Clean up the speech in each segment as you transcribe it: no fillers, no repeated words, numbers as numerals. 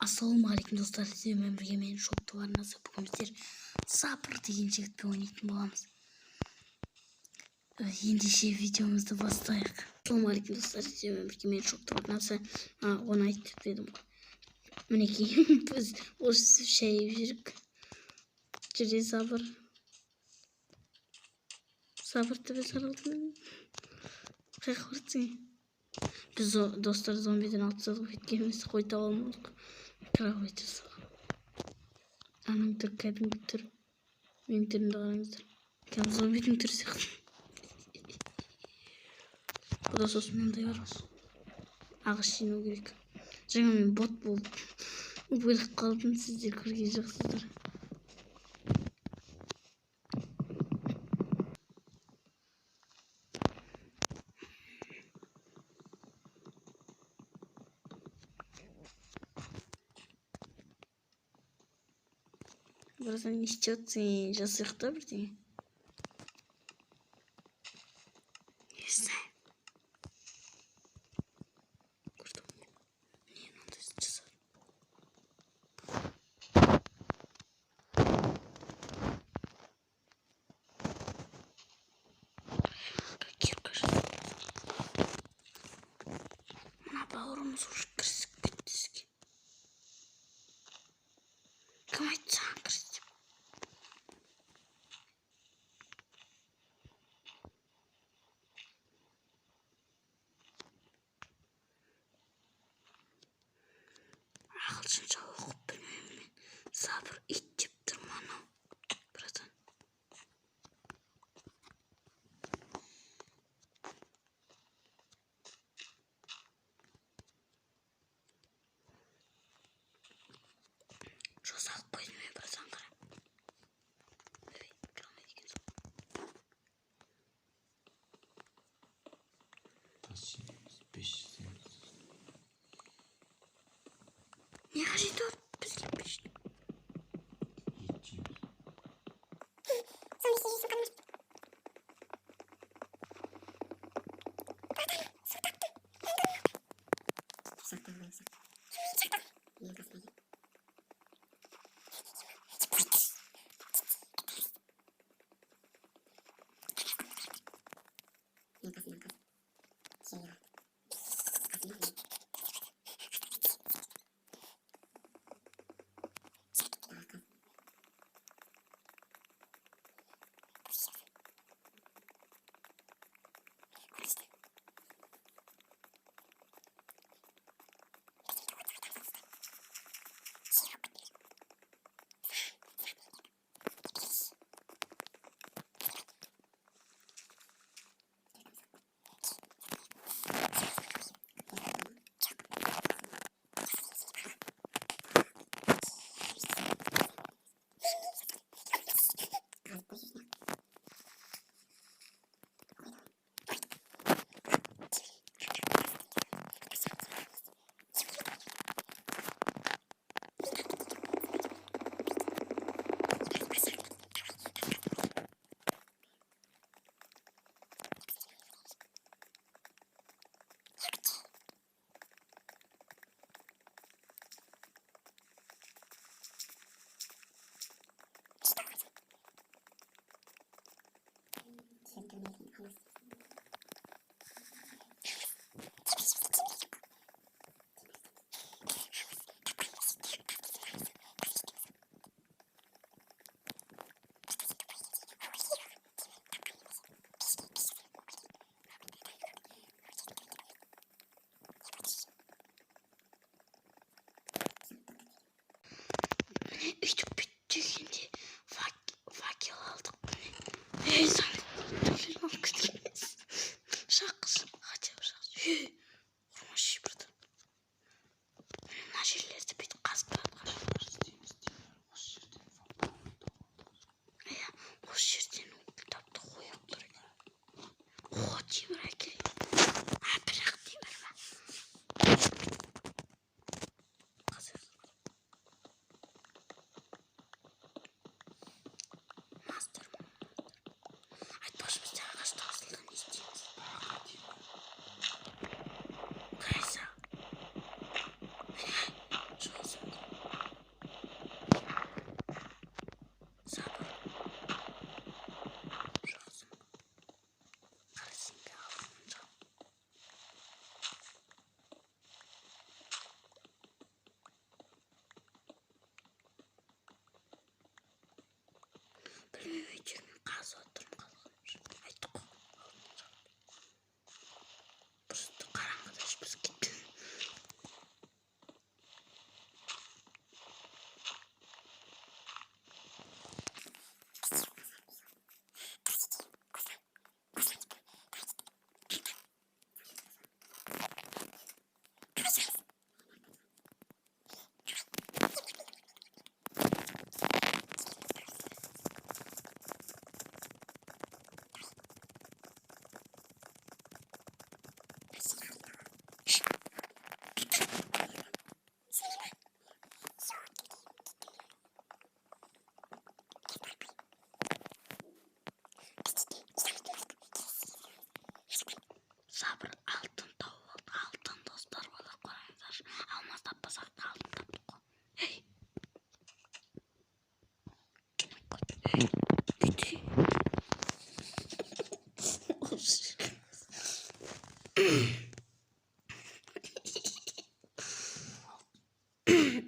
Ассалаумағалейкум достар, сіздермен бірге мен шоқты бар насып. Бүгін біздер Сабыр деген жігітпен ойнайтын боламыз. Ендеше видеомызды бастайық. Ассалаумағалейкум достар, сіздермен бірге мен шоқты бар насып. Оны айтып дедім ғой. Мінекей біз осы шәйіп жүрік. Жүре Сабыр. Сабырды біз аралдың. Қайқыртсың. Біз достар зомбиден атсадық еткеніміз қойта алмадық. Кровать жасаған. Аның түр кәдімгі түр. Менің түрімді қараңыздар. Кәдімгі зомбидің түрі сияқты. Бұда сосын мынандай бар. Ағаш жинау керек. Жаңа мен бот болып өліп қалдым, сіздер көрген жоқсыздар. Біраздан не істейсің? Жасық та бірдеңе. Не знаю. Көрдім. Не мынандай жасады. Кирка жасады. Мына бауырымыз уже кірісіп кетті іске. Кім айтты саған кіріс деп? Ағылшынша оқып білмеймін мен. Сабыр ит деп тұрмын анау. Братан. Жоз алып қойдым мен братан қара. Ой, қалмайды екен сол. Не қажет ол бізге 500.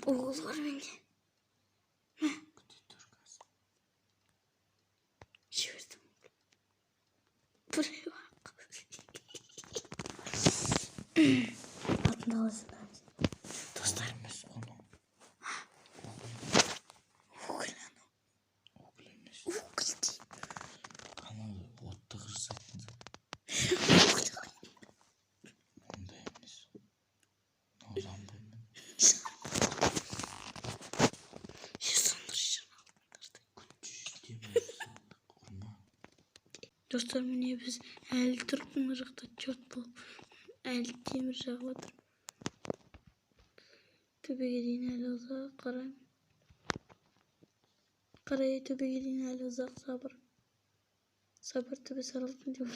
Oğuz var bende. Çevirdim. Buraya bak. Altında alasın. Dostlarımız onu. Kanalı botta kırsaydın. Onda emniz. O zaman bunu. Şu sandırışını dostlarım niye biz el Türkmürük'te çört bu. El demir şahvadır. Töbe gidin el uzak karan. Karaya töbe gidin el uzak sabır. Sabır töbe sarılsın diyor.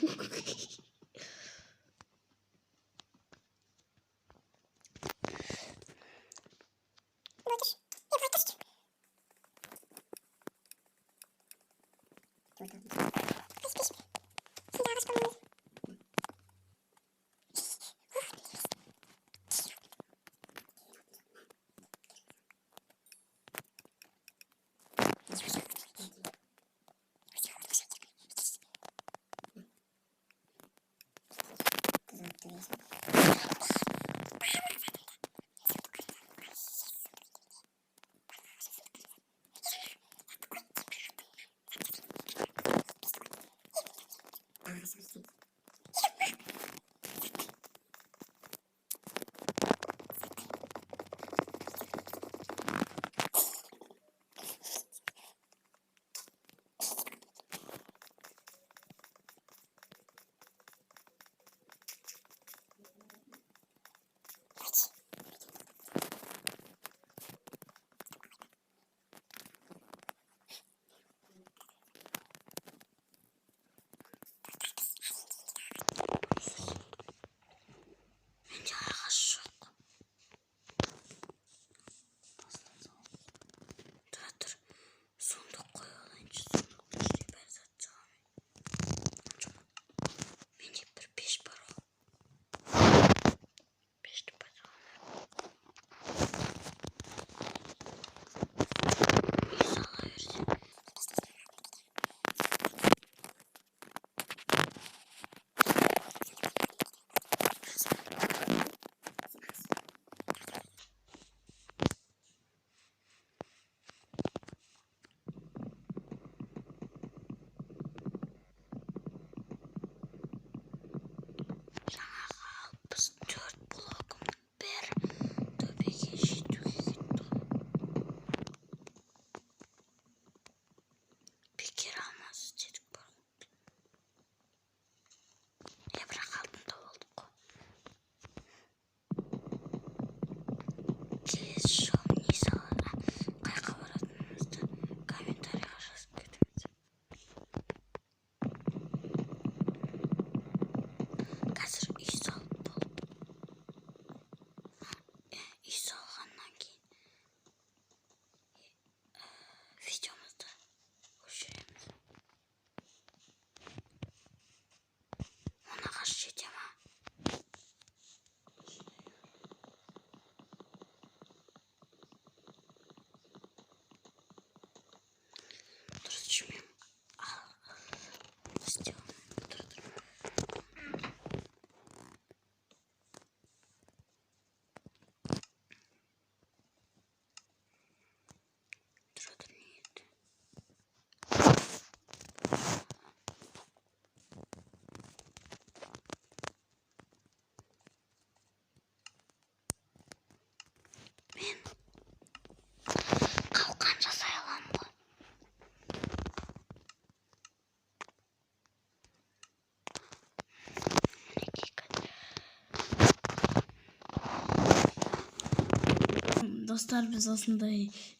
Dostlar biz aslında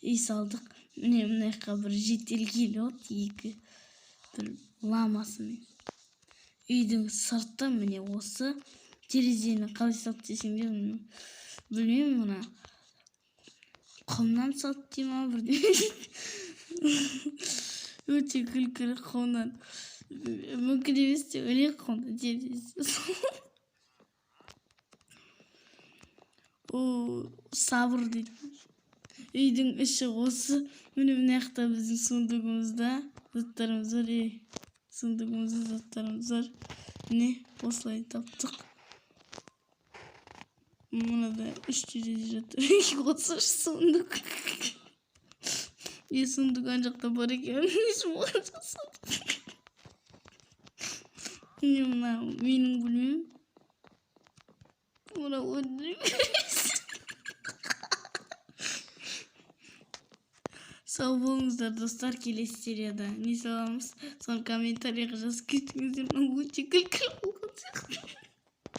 iyi saldık. Ne kadar ciddi geliyor ki bir lamasını. Үйдің сырты міне осы терезені қалай салды десеңдер білмеймін мына құмнан салды дей ма бірдеңе өте күлкілі құмнан мүмкін емес деп ойлаймын құмнан терезе о сабыр дейді Үйдің іші осы. Міне мына жақта біздің сундугымызда заттарымыз бар. Сундугымызда заттарымыз бар. Міне осылай таптық. Мынада 3 терезе жатыр. 33 сундук. Сундук ан жақта бар екен. Ешмаған жоқ сундук. Міне мына менің бөлмем. Мына сау болыңыздар достар, келесі серияда не саламыз, соны комментарийға жазып кетіңіздер. Өте күлкілі болған сияқты.